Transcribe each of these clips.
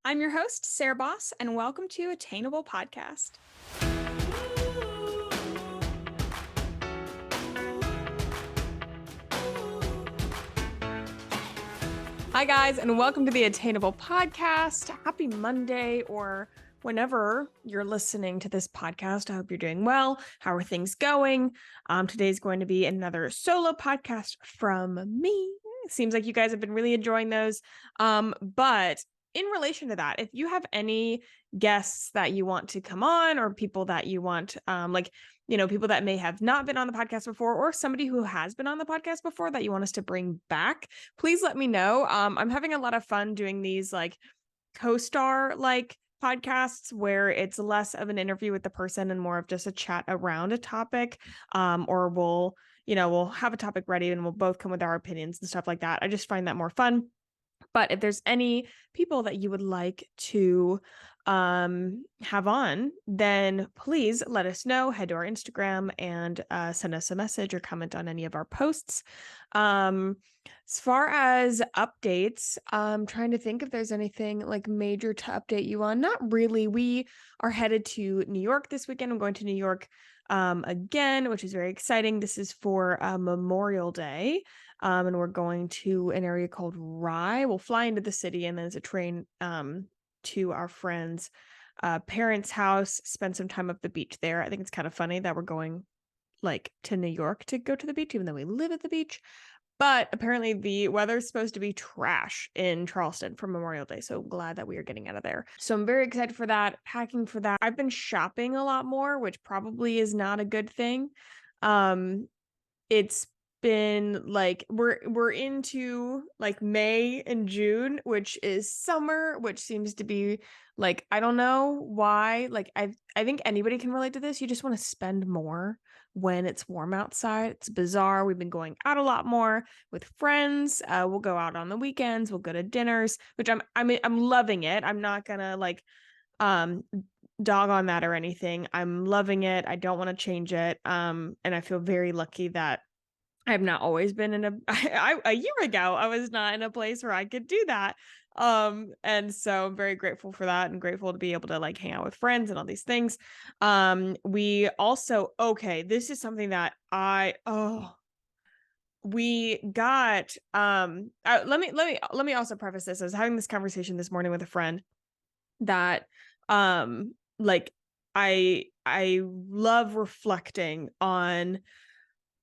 I'm your host, Sarah Baus, and welcome to Attainable Podcast. Hi, guys, and welcome to the Attainable Podcast. Happy Monday, or whenever you're listening to this podcast. I hope you're doing well. How are things going? Today's going to be another solo podcast from me. It seems like you guys have been really enjoying those. But in relation to that, if you have any guests that you want to come on, or people that you want, people that may have not been on the podcast before, or somebody who has been on the podcast before that you want us to bring back, please let me know. I'm having a lot of fun doing these like co-star like podcasts where it's less of an interview with the person and more of just a chat around a topic. Or we'll have a topic ready and we'll both come with our opinions and stuff like that. I just find that more fun. But if there's any people that you would like to have on, then please let us know. Head to our Instagram and send us a message or comment on any of our posts. As far as updates, I'm trying to think if there's anything like major to update you on. Not really. We are headed to New York this weekend. I'm going to New York again, which is very exciting. This is for Memorial Day. And we're going to an area called Rye. We'll fly into the city and then there's a train to our friend's parents' house, spend some time at the beach there. I think it's kind of funny that we're going like to New York to go to the beach, even though we live at the beach. But apparently the weather is supposed to be trash in Charleston for Memorial Day. So I'm glad that we are getting out of there. So I'm very excited for that, packing for that. I've been shopping a lot more, which probably is not a good thing. It's been like we're into like May and June, which is summer, which seems to be like, I don't know why. Like I think anybody can relate to this. You just want to spend more when it's warm outside. It's bizarre. We've been going out a lot more with friends. We'll go out on the weekends. We'll go to dinners, which I'm loving it. I'm not gonna like dog on that or anything. I'm loving it. I don't want to change it. And I feel very lucky that I have not always been in a year ago, I was not in a place where I could do that. And so I'm very grateful for that and grateful to be able to like hang out with friends and all these things. We also, this is something that we got, let me also preface this. I was having this conversation this morning with a friend that, like I love reflecting on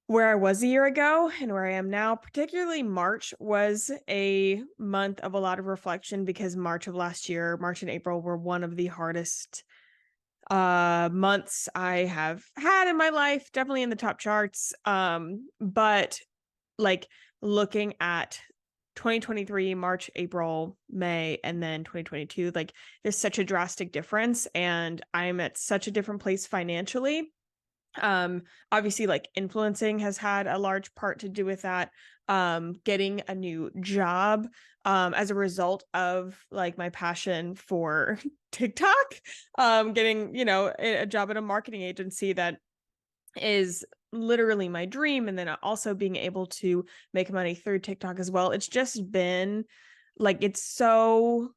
where I was a year ago and where I am now. Particularly March was a month of a lot of reflection because March of last year, March and April were one of the hardest months I have had in my life, definitely in the top charts. But like looking at 2023, March, April, May, and then 2022, like there's such a drastic difference and I'm at such a different place financially. Obviously like influencing has had a large part to do with that. Getting a new job as a result of like my passion for TikTok, getting a job at a marketing agency that is literally my dream, and then also being able to make money through TikTok as well. It's just been like, it's so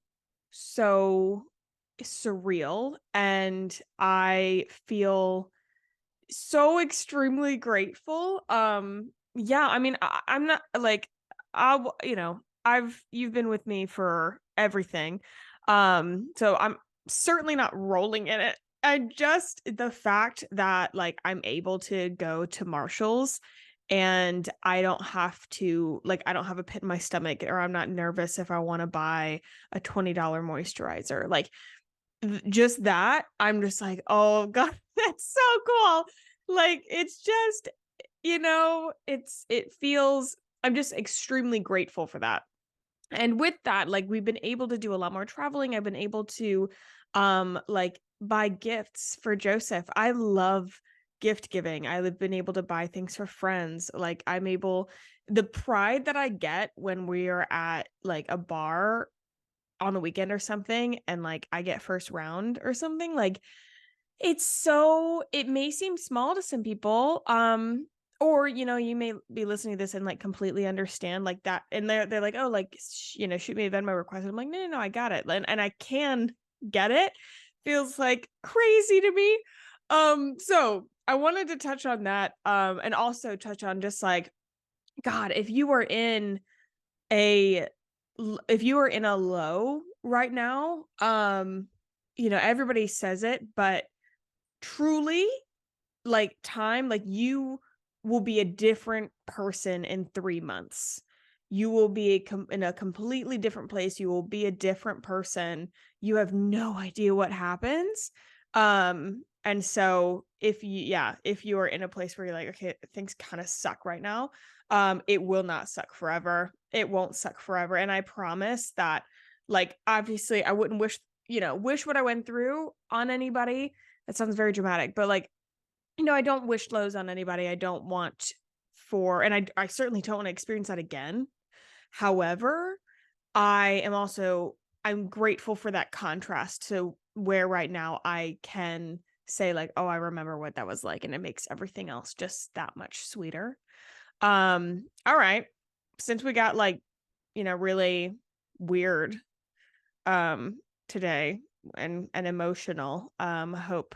surreal, and I feel so extremely grateful. Yeah, I mean, I'm not like, you've been with me for everything. So I'm certainly not rolling in it. The fact that like I'm able to go to Marshall's and I don't have a pit in my stomach, or I'm not nervous if I want to buy a $20 moisturizer. Like just that, I'm just like, oh God, that's so cool. Like, it's just, I'm just extremely grateful for that. And with that, like, we've been able to do a lot more traveling. I've been able to, like, buy gifts for Joseph. I love gift giving. I've been able to buy things for friends. Like, the pride that I get when we are at like a bar on the weekend or something, and like I get first round or something, like it may seem small to some people, or, you may be listening to this and like completely understand like that. And they're like, oh, like, shoot me a Venmo request. And I'm like, no, I got it. And I can get it. Feels like crazy to me. So I wanted to touch on that. And also touch on just like, God, if you are in a low right now, everybody says it, but truly, like, time, like, you will be a different person in 3 months. You will be in a completely different place. You will be a different person. You have no idea what happens. And so if you are in a place where you're like, okay, things kind of suck right now, it will not suck forever. It won't suck forever. And I promise that, like, obviously I wouldn't wish what I went through on anybody. That sounds very dramatic, but like, I don't wish lows on anybody. I don't want and I certainly don't want to experience that again. However, I'm grateful for that contrast to where right now I can say like, oh, I remember what that was like, and it makes everything else just that much sweeter. All right. Since we got like, really weird today and emotional, I hope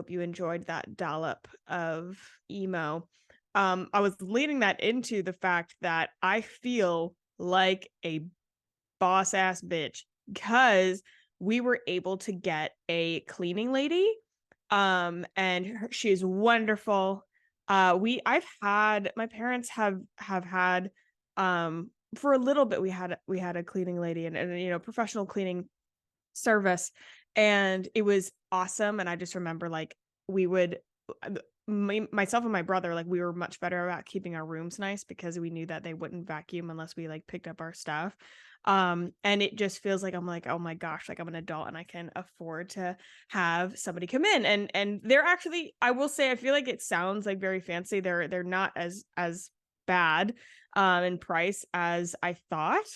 you enjoyed that dollop of emo. I was leading that into the fact that I feel like a boss ass bitch because we were able to get a cleaning lady. And she is wonderful. My parents have had, for a little bit, we had a cleaning lady and professional cleaning service, and it was awesome. And I just remember like we would myself and my brother, like, we were much better about keeping our rooms nice because we knew that they wouldn't vacuum unless we like picked up our stuff. And it just feels like I'm like, oh my gosh, like I'm an adult and I can afford to have somebody come in. And they're actually, I will say, I feel like it sounds like very fancy. They're not as bad in price as I thought.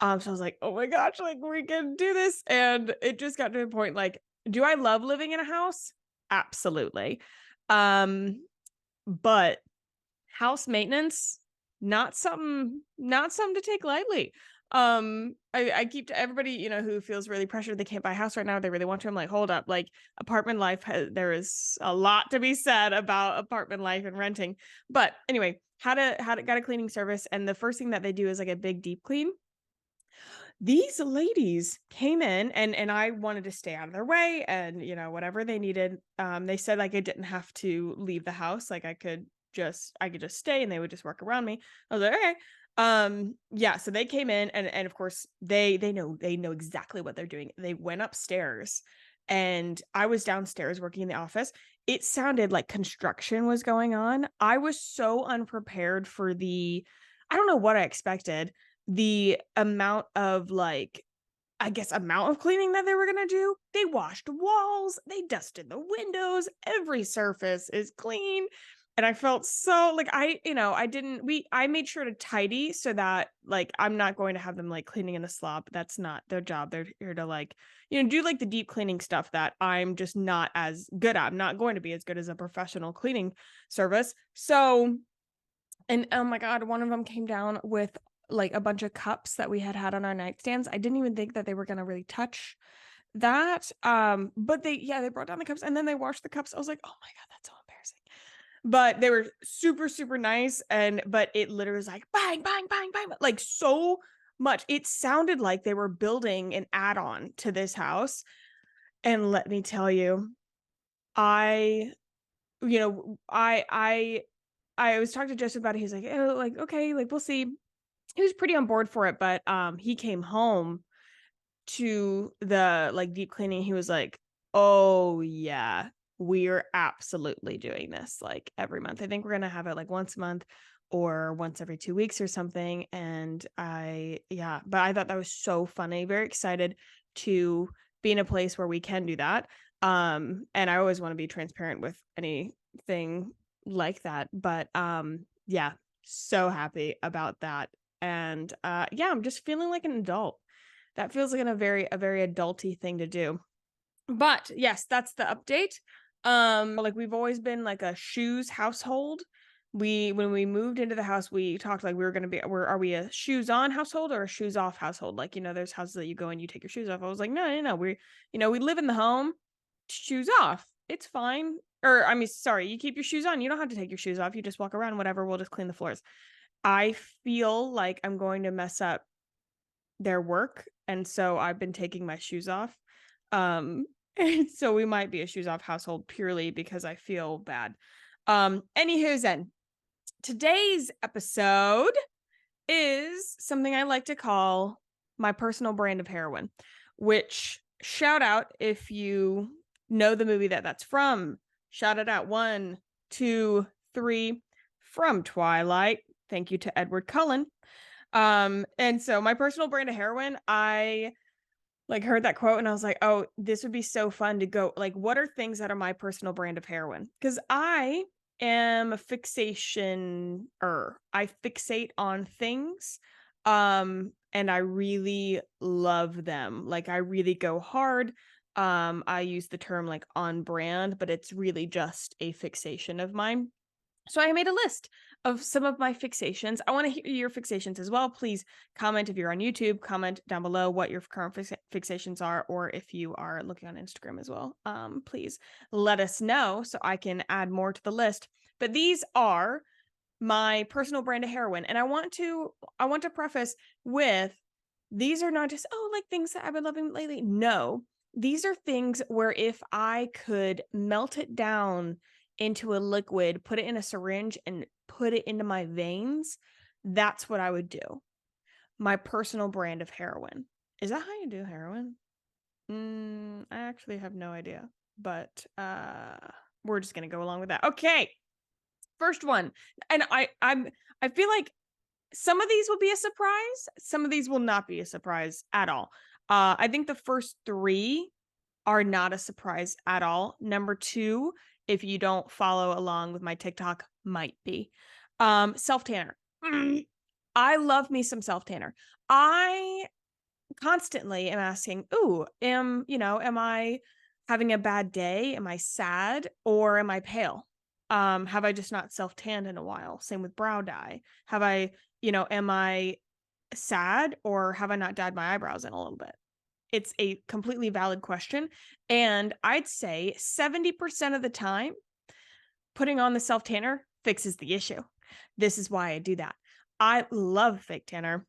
So I was like, oh my gosh, like we can do this. And it just got to a point like, do I love living in a house? Absolutely. But house maintenance, not something to take lightly. I keep to everybody, who feels really pressured they can't buy a house right now, they really want to. I'm like, hold up, like apartment life, there is a lot to be said about apartment life and renting. But anyway, got a cleaning service, and the first thing that they do is like a big deep clean. These ladies came in and I wanted to stay out of their way and, whatever they needed. They said like I didn't have to leave the house. Like I could just stay and they would just work around me. I was like, okay. Yeah. So they came in and of course they know exactly what they're doing. They went upstairs and I was downstairs working in the office. It sounded like construction was going on. I was so unprepared for I don't know what I expected. The amount of amount of cleaning that they were going to do. They washed walls, they dusted the windows, every surface is clean. And I felt so like I made sure to tidy so that like I'm not going to have them like cleaning in the slop. That's not their job. They're here to like, do like the deep cleaning stuff that I'm just not as good at. I'm not going to be as good as a professional cleaning service. So, and oh my God, one of them came down with like a bunch of cups that we had on our nightstands. I didn't even think that they were going to really touch that. But they brought down the cups and then they washed the cups. I was like, oh my God, that's so embarrassing. But they were super, super nice. But it literally was like bang, bang, bang, bang, like so much. It sounded like they were building an add-on to this house. And let me tell you, I was talking to Joseph about it. He's like, oh, like, okay, like we'll see. He was pretty on board for it, but he came home to the like deep cleaning. He was like, oh yeah, we're absolutely doing this like every month. I think we're gonna have it like once a month or once every 2 weeks or something. And but I thought that was so funny. Very excited to be in a place where we can do that. And I always want to be transparent with anything like that. But yeah, so happy about that. And I'm just feeling like an adult. That feels like a very adulty thing to do. But yes, that's the update. Like we've always been like a shoes household. when we moved into the house, we talked like we were going to are we a shoes on household or a shoes off household? Like, there's houses that you go and you take your shoes off. I was like, no. We live in the home, shoes off. It's fine. Or, I mean, sorry, you keep your shoes on. You don't have to take your shoes off. You just walk around, whatever. We'll just clean the floors. I feel like I'm going to mess up their work. And so I've been taking my shoes off. And so we might be a shoes off household purely because I feel bad. Anywho, then today's episode is something I like to call my personal brand of heroin, which shout out if you know the movie that's from. Shout it out 1, 2, 3 from Twilight. Thank you to Edward Cullen. And so my personal brand of heroin, I heard that quote and I was like, oh, this would be so fun to go. Like, what are things that are my personal brand of heroin? Because I am a fixation-er. I fixate on things. And I really love them. Like, I really go hard. I use the term like on brand, but it's really just a fixation of mine. So I made a list of some of my fixations. I want to hear your fixations as well. Please comment if you're on YouTube, comment down below what your current fixations are, or if you are looking on Instagram as well. Please let us know so I can add more to the list. But these are my personal brand of heroin. And I want to preface with, these are not just, like things that I've been loving lately. No, these are things where if I could melt it down into a liquid, put it in a syringe and put it into my veins, that's what I would do. My personal brand of heroin. Is that how you do heroin? I actually have no idea, but we're just gonna go along with that. Okay, first one, and I feel like some of these will be a surprise, some of these will not be a surprise at all. I think the first 3 are not a surprise at all. Number 2, if you don't follow along with my TikTok, might be. Self-tanner. I love me some self-tanner. I constantly am asking, am I having a bad day? Am I sad or am I pale? Have I just not self-tanned in a while? Same with brow dye. Am I sad or have I not dyed my eyebrows in a little bit? It's a completely valid question. And I'd say 70% of the time, putting on the self-tanner fixes the issue. This is why I do that. I love fake tanner.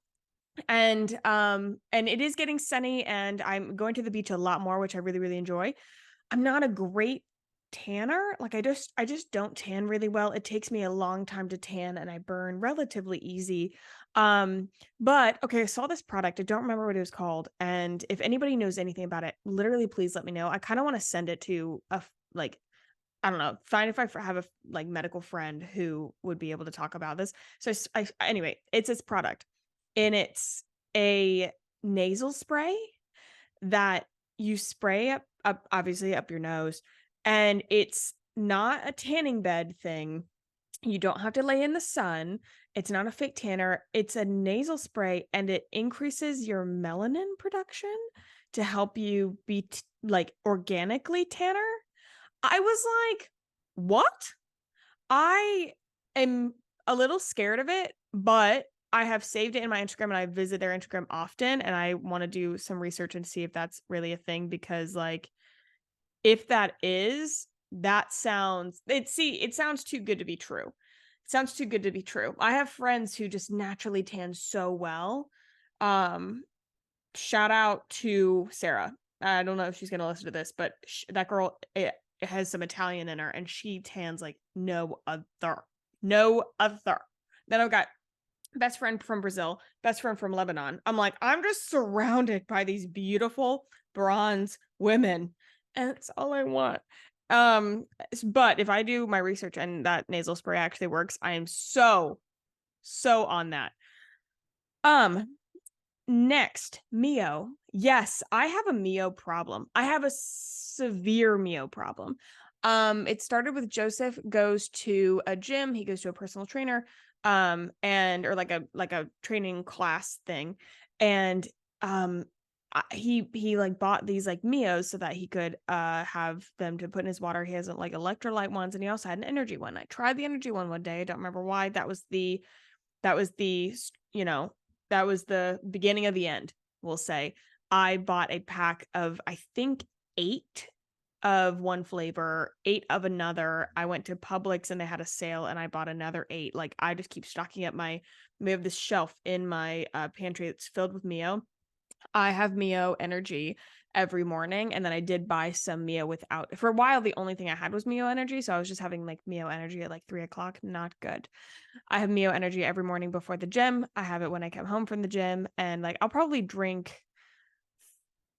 And it is getting sunny and I'm going to the beach a lot more, which I really, really enjoy. I'm not a great tanner. Like I just don't tan really well. It takes me a long time to tan and I burn relatively easy. But okay, I saw this product. I don't remember what it was called. And if anybody knows anything about it, literally please let me know. I kind of want to send it to I don't know, fine if I have a medical friend who would be able to talk about this. So anyway, it's this product and it's a nasal spray that you spray up obviously up your nose, and it's not a tanning bed thing. You don't have to lay in the sun. It's not a fake tanner. It's a nasal spray and it increases your melanin production to help you be organically tanner. I was like, what? I am a little scared of it, but I have saved it in my Instagram and I visit their Instagram often and I want to do some research and see if that's really a thing, because if that is, it sounds too good to be true. It sounds too good to be true. I have friends who just naturally tan so well. Shout out to Sarah. I don't know if she's going to listen to this, but that girl, it has some Italian in her and she tans like no other. Then I've got best friend from Brazil, best friend from Lebanon. I'm like, I'm just surrounded by these beautiful bronze women and it's all I want. But if I do my research and that nasal spray actually works, I am so on that. Next, Mio. Yes, I have a Mio problem. I have a severe Mio problem. It started with Joseph goes to a gym. He goes to a personal trainer, or like a training class thing. And, he like bought these like Mios so that he could have them to put in his water. He has like electrolyte ones, and he also had an energy one. I tried the energy one day. I don't remember why. That was the you know, that was the beginning of the end, we'll say. I bought a pack of, I think, 8 of one flavor, 8 of another. I went to Publix and they had a sale, and I bought another 8. Like, I just keep stocking up we have this shelf in my pantry that's filled with Mio. I have Mio Energy every morning, and then I did buy some Mio without. For a while, the only thing I had was Mio Energy, so I was just having like Mio Energy at like 3 o'clock. Not good. I have Mio Energy every morning before the gym. I have it when I come home from the gym, and like I'll probably drink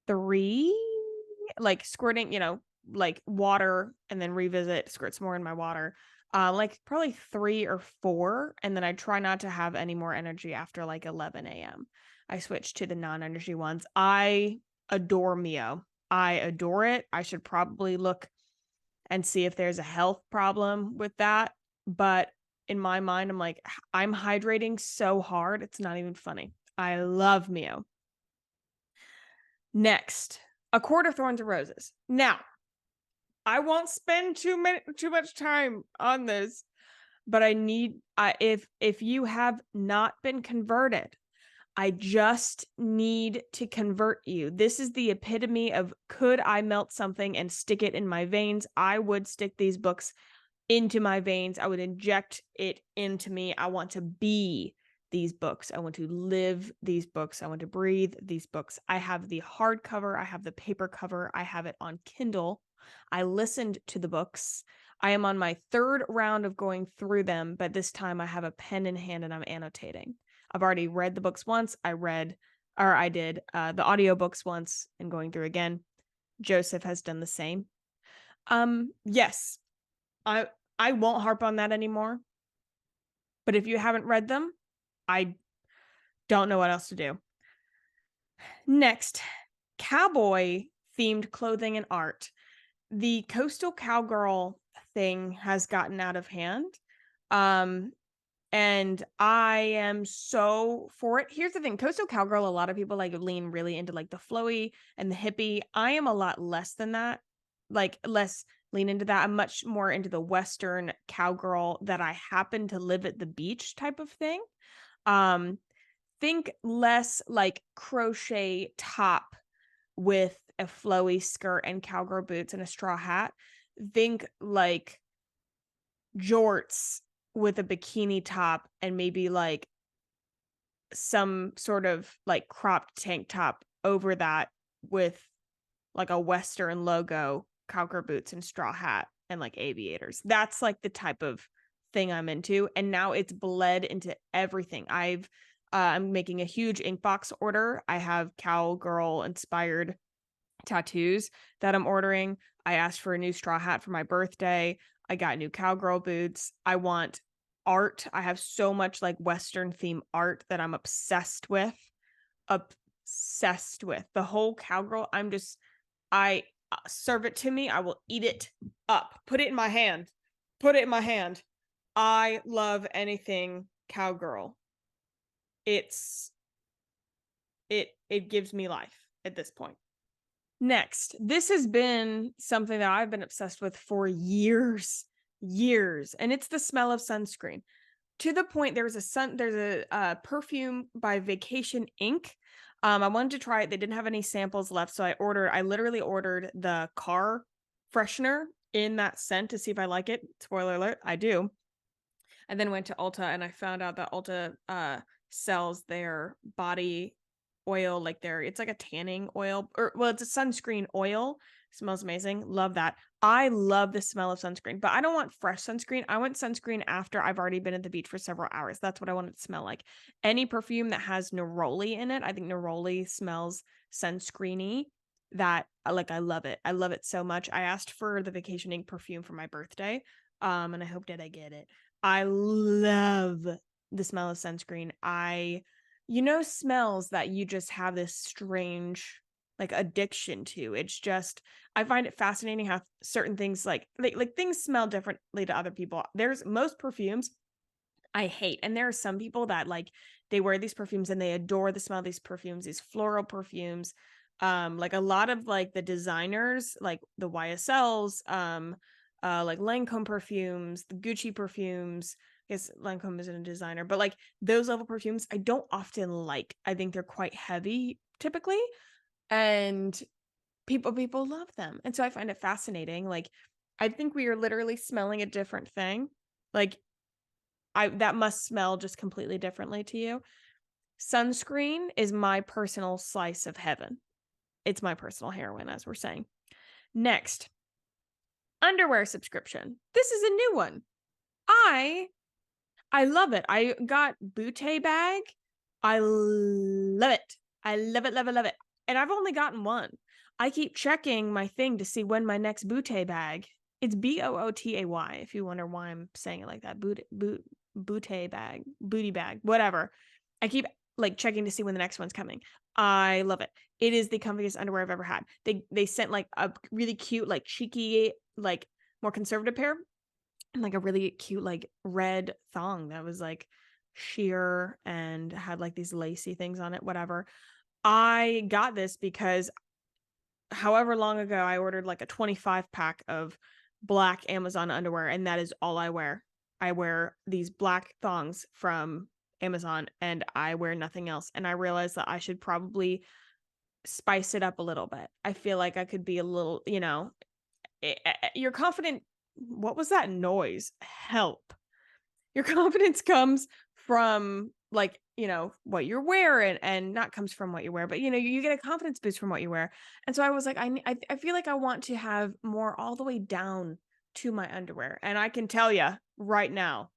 3, like squirting, like water, and then revisit, squirt some more in my water. Like probably 3 or 4, and then I try not to have any more energy after like 11 a.m. I switch to the non-energy ones. I adore Mio. I adore it. I should probably look and see if there's a health problem with that. But in my mind, I'm like, I'm hydrating so hard. It's not even funny. I love Mio. Next, a quart of Thorns and Roses. Now, I won't spend too much time on this, but I need, if you have not been converted, I just need to convert you. This is the epitome of, could I melt something and stick it in my veins? I would stick these books into my veins. I would inject it into me. I want to be these books. I want to live these books. I want to breathe these books. I have the hardcover. I have the paper cover. I have it on Kindle. I listened to the books. I am on my 3rd round of going through them, but this time I have a pen in hand and I'm annotating. I've already read the books once. I did the audiobooks once and going through again. Joseph has done the same. Yes, I won't harp on that anymore. But if you haven't read them, I don't know what else to do. Next, cowboy themed clothing and art. The coastal cowgirl thing has gotten out of hand. And I am so for it. Here's the thing. Coastal cowgirl, a lot of people like lean really into like the flowy and the hippie. I am a lot less than that. Like less lean into that. I'm much more into the Western cowgirl that I happen to live at the beach type of thing. Think less like crochet top with a flowy skirt and cowgirl boots and a straw hat. Think like jorts with a bikini top and maybe like some sort of like cropped tank top over that with like a Western logo, cowgirl boots and straw hat and like aviators. That's like the type of thing I'm into. And now it's bled into everything. I'm making a huge Inkbox order. I have cowgirl inspired tattoos that I'm ordering. I asked for a new straw hat for my birthday. I got new cowgirl boots. I want art. I have so much like Western theme art that I'm obsessed with. Obsessed with. The whole cowgirl, I serve it to me. I will eat it up. Put it in my hand. Put it in my hand. I love anything cowgirl. It gives me life at this point. Next, this has been something that I've been obsessed with for years, and it's the smell of sunscreen. To the point, there's a perfume by Vacation Inc. I wanted to try it. They didn't have any samples left, so I literally ordered the car freshener in that scent to see if I like it. Spoiler alert, I do. And then went to Ulta and I found out that Ulta sells their body oil, like it's like a tanning oil, it's a sunscreen oil. Smells amazing. Love that. I love the smell of sunscreen, but I don't want fresh sunscreen. I want sunscreen after I've already been at the beach for several hours. That's what I want it to smell like. Any perfume that has neroli in it, I think neroli smells sunscreeny. That like, I love it. I love it so much. I asked for the Vacation Inc perfume for my birthday, and I hope that I get it. I love the smell of sunscreen. Smells that you just have this strange like addiction to. It's just, I find it fascinating how certain things like things smell differently to other people. There's most perfumes I hate, and there are some people that like they wear these perfumes and they adore the smell of these perfumes, these floral perfumes. Like a lot of like the designers, like the YSLs, like Lancome perfumes, the Gucci perfumes. I guess Lancome isn't a designer, but like those level perfumes, I don't often like. I think they're quite heavy typically, and people love them, and so I find it fascinating. Like, I think we are literally smelling a different thing. Like, that must smell just completely differently to you. Sunscreen is my personal slice of heaven. It's my personal heroin, as we're saying. Next, underwear subscription. This is a new one. I love it. I got Bootay bag. I love it. I love it, love it, love it. And I've only gotten one. I keep checking my thing to see when my next Bootay bag. It's Bootay, if you wonder why I'm saying it like that. Bootay bag, booty bag, whatever. I keep like checking to see when the next one's coming. I love it. It is the comfiest underwear I've ever had. They sent like a really cute, like cheeky, like more conservative pair, and like a really cute like red thong that was like sheer and had like these lacy things on it, whatever. I got this because however long ago I ordered like a 25 pack of black Amazon underwear, and that is all I wear. I wear these black thongs from Amazon and I wear nothing else. And I realized that I should probably spice it up a little bit. I feel like I could be a little, you're confident. What was that noise? Help. Your confidence comes from like, what you're wearing, and not comes from what you wear, but you get a confidence boost from what you wear. And so I was like, I feel like I want to have more all the way down to my underwear. And I can tell you right now,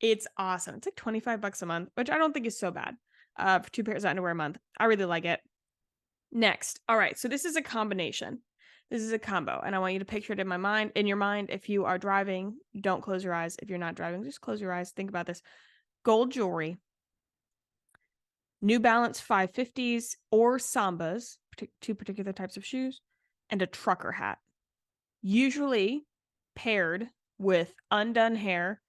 it's awesome. It's like $25 a month, which I don't think is so bad. For 2 pairs of underwear a month. I really like it. Next. All right. So this is a combination. This is a combo, and I want you to picture it in your mind. If you are driving, don't close your eyes. If you're not driving, just close your eyes. Think about this. Gold jewelry, New Balance 550s or Sambas, two particular types of shoes, and a trucker hat. Usually paired with undone hair,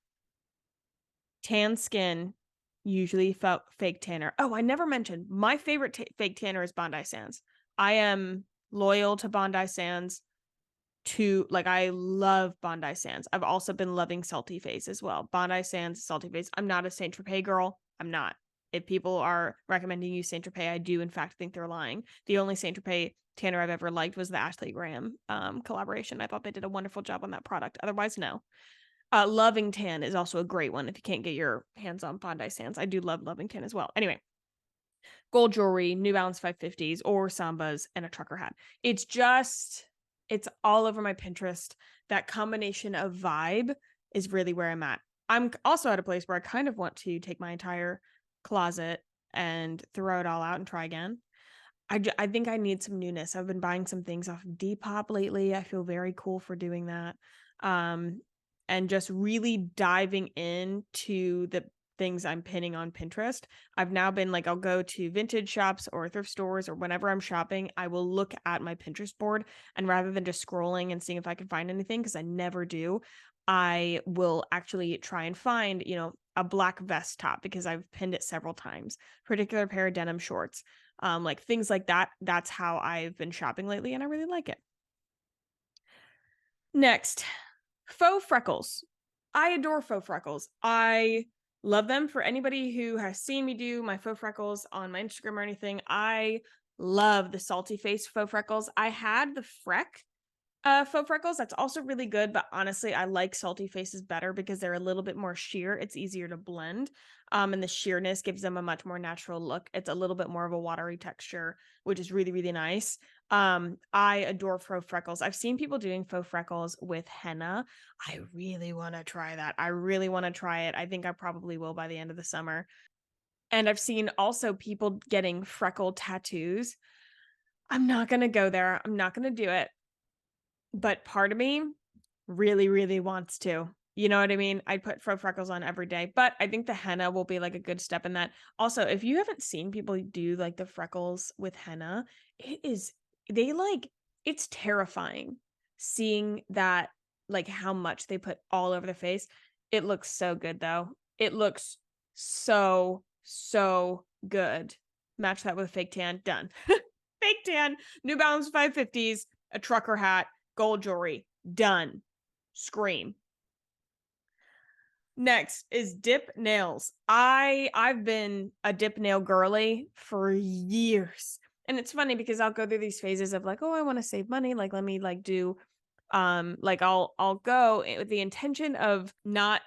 tan skin, usually fake tanner. Oh, I never mentioned my favorite fake tanner is Bondi Sands. I am loyal to Bondi Sands. I love Bondi Sands. I've also been loving Salty Face as well. Bondi Sands, Salty Face. I'm not a Saint Tropez girl. I'm not. If people are recommending you Saint Tropez, I do in fact think they're lying. The only Saint Tropez tanner I've ever liked was the Ashley Graham collaboration. I thought they did a wonderful job on that product. Otherwise, no. Loving Tan is also a great one if you can't get your hands on Bondi Sands. I do love Loving Tan as well. Anyway, gold jewelry, New Balance 550s or Sambas, and a trucker hat. It's all over my Pinterest. That combination of vibe is really where I'm at. I'm also at a place where I kind of want to take my entire closet and throw it all out and try again. I think I need some newness. I've been buying some things off of Depop lately. I feel very cool for doing that. And just really diving into the things I'm pinning on Pinterest. I've now been like, I'll go to vintage shops or thrift stores, or whenever I'm shopping, I will look at my Pinterest board, and rather than just scrolling and seeing if I can find anything, because I never do, I will actually try and find, a black vest top because I've pinned it several times, particular pair of denim shorts, like things like that. That's how I've been shopping lately, and I really like it. Next, faux freckles. I adore faux freckles. I love them. For anybody who has seen me do my faux freckles on my Instagram or anything, I love the Salty Face faux freckles. I had the Freck faux freckles. That's also really good, but honestly, I like Salty Faces better because they're a little bit more sheer. It's easier to blend, and the sheerness gives them a much more natural look. It's a little bit more of a watery texture, which is really, really nice. I adore faux freckles. I've seen people doing faux freckles with henna. I really want to try that. I really want to try it. I think I probably will by the end of the summer. And I've seen also people getting freckle tattoos. I'm not going to go there. I'm not going to do it. But part of me really, really wants to. You know what I mean? I'd put faux freckles on every day, but I think the henna will be like a good step in that. Also, if you haven't seen people do like the freckles with henna, it's terrifying seeing that, like how much they put all over the face. It looks so good though. It looks so, so good. Match that with fake tan, done. fake tan, New Balance 550s, a trucker hat, gold jewelry. Done. Scream. Next is dip nails. I've been a dip nail girly for years. And it's funny because I'll go through these phases of like, oh, I want to save money. Like, let me like do like I'll go with the intention of not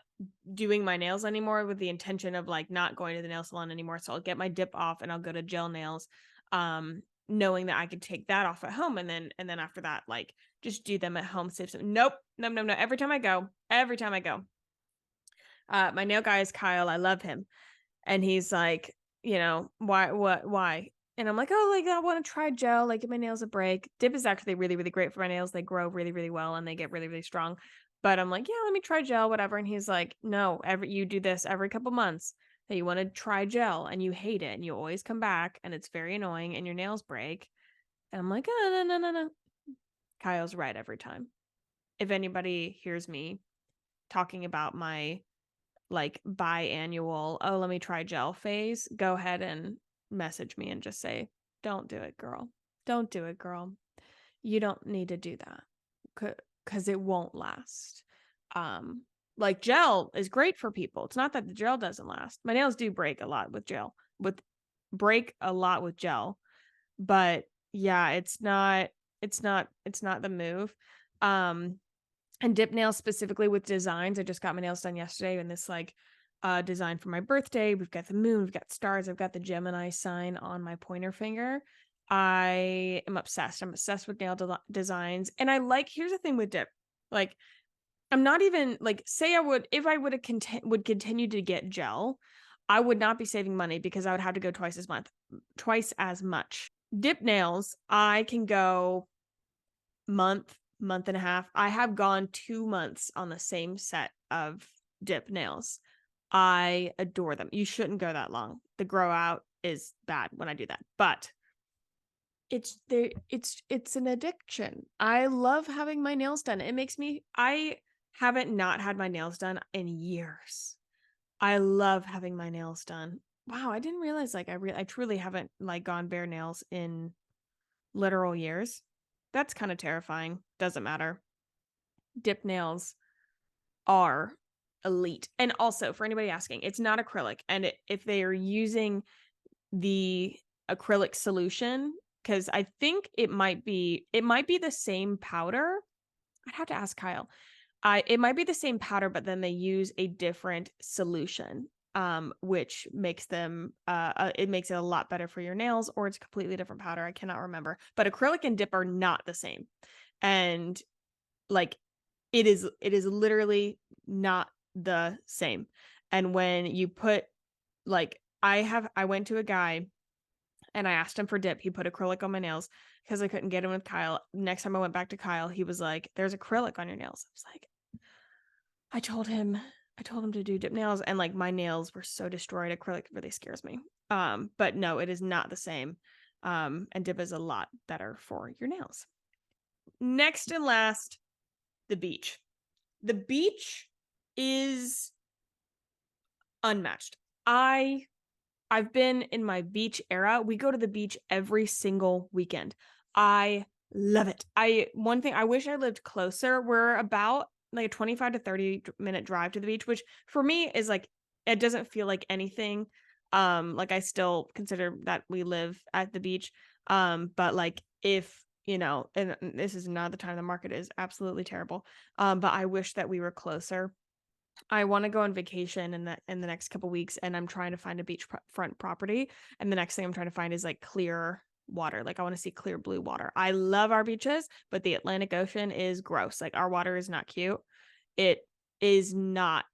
doing my nails anymore, with the intention of like not going to the nail salon anymore. So I'll get my dip off and I'll go to gel nails, knowing that I could take that off at home, and then after that, like just do them at home. Save some. Nope. No. Every time I go, my nail guy is Kyle. I love him. And he's like, why? And I'm like, oh, like I want to try gel, like give my nails a break. Dip is actually really, really great for my nails. They grow really, really well and they get really, really strong. But I'm like, yeah, let me try gel, whatever. And he's like, no, you do this every couple months that you want to try gel and you hate it and you always come back and it's very annoying and your nails break. And I'm like, oh, no. Kyle's right every time. If anybody hears me talking about my like biannual, oh, let me try gel phase, go ahead and message me and just say, don't do it, girl. Don't do it, girl. You don't need to do that because it won't last. Like gel is great for people. It's not that the gel doesn't last. My nails do break a lot with gel, but yeah, it's not the move. And dip nails specifically with designs. I just got my nails done yesterday in this like design for my birthday. We've got the moon, we've got stars, I've got the Gemini sign on my pointer finger. I am obsessed. I'm obsessed with nail designs. And here's the thing with dip. Like, I'm not even like, say if I would continue to get gel, I would not be saving money because I would have to go twice as much. Dip nails, I can go month and a half. I have gone 2 months on the same set of dip nails. I adore them. You shouldn't go that long. The grow out is bad when I do that, but it's an addiction. I love having my nails done. I haven't not had my nails done in years. I love having my nails done. Wow, I didn't realize like I truly haven't like gone bare nails in literal years. That's kind of terrifying. Doesn't matter. Dip nails are elite. And also, for anybody asking, it's not acrylic. And if they are using the acrylic solution, because I think it might be the same powder. I'd have to ask Kyle. It might be the same powder, but then they use a different solution, which makes them it makes it a lot better for your nails, or it's a completely different powder. I cannot remember, but acrylic and dip are not the same. And like it is literally not the same. And when you put like I went to a guy and I asked him for dip. He put acrylic on my nails because I couldn't get him with Kyle. Next time I went back to Kyle, he was like, there's acrylic on your nails. I was like, I told him to do dip nails, and like my nails were so destroyed. Acrylic really scares me. But no, it is not the same. And dip is a lot better for your nails. Next and last, the beach. The beach is unmatched. I've been in my beach era. We go to the beach every single weekend. I love it. One thing, I wish I lived closer. We're about like a 25 to 30 minute drive to the beach, which for me is like, it doesn't feel like anything. Like I still consider that we live at the beach. But like if, and this is not the time, the market is absolutely terrible. But I wish that we were closer. I want to go on vacation in the next couple weeks, and I'm trying to find a beachfront property. And the next thing I'm trying to find is like clear water. Like I want to see clear blue water. I love our beaches, but the Atlantic Ocean is gross. Like our water is not cute. It is not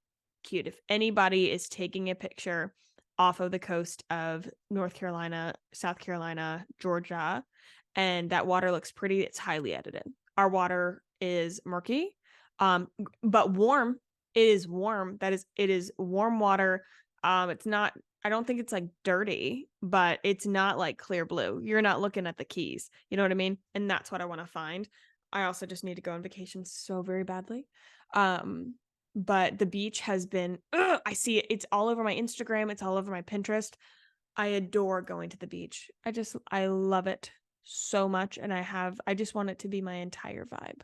cute. If anybody is taking a picture off of the coast of North Carolina, South Carolina, Georgia, and that water looks pretty, it's highly edited. Our water is murky, but warm. It is warm. It is warm water. It's not, I don't think it's like dirty, but it's not like clear blue. You're not looking at the Keys. You know what I mean? And that's what I want to find. I also just need to go on vacation so very badly. But the beach has been, I see it. It's all over my Instagram. It's all over my Pinterest. I adore going to the beach. I love it so much, and I just want it to be my entire vibe.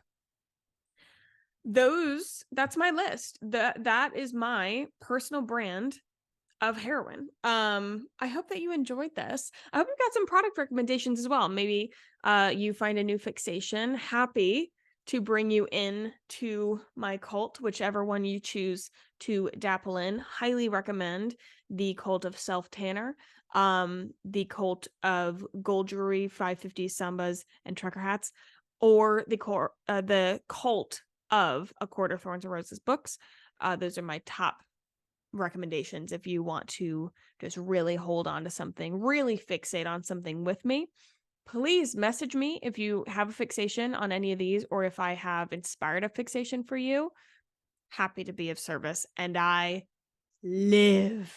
That's my list. That is my personal brand of heroin. I hope that you enjoyed this. I hope you got some product recommendations as well. Maybe you find a new fixation. Happy to bring you in to my cult, whichever one you choose to dapple in. Highly recommend the cult of Self Tanner, the cult of gold jewelry, 550 sambas, and trucker hats, or the cult of A Court of Thorns and Roses books. Those are my top recommendations if you want to just really hold on to something, really fixate on something with me. Please message me if you have a fixation on any of these, or if I have inspired a fixation for you. Happy to be of service, and I live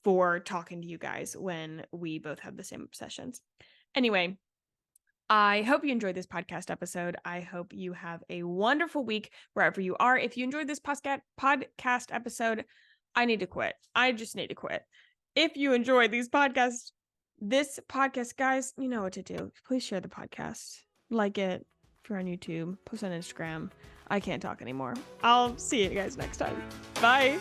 for talking to you guys when we both have the same obsessions. Anyway, I hope you enjoyed this podcast episode. I hope you have a wonderful week wherever you are. If you enjoyed this podcast episode, I need to quit. I just need to quit. If you enjoyed this podcast, guys, you know what to do. Please share the podcast. Like it if you're on YouTube. Post on Instagram. I can't talk anymore. I'll see you guys next time. Bye.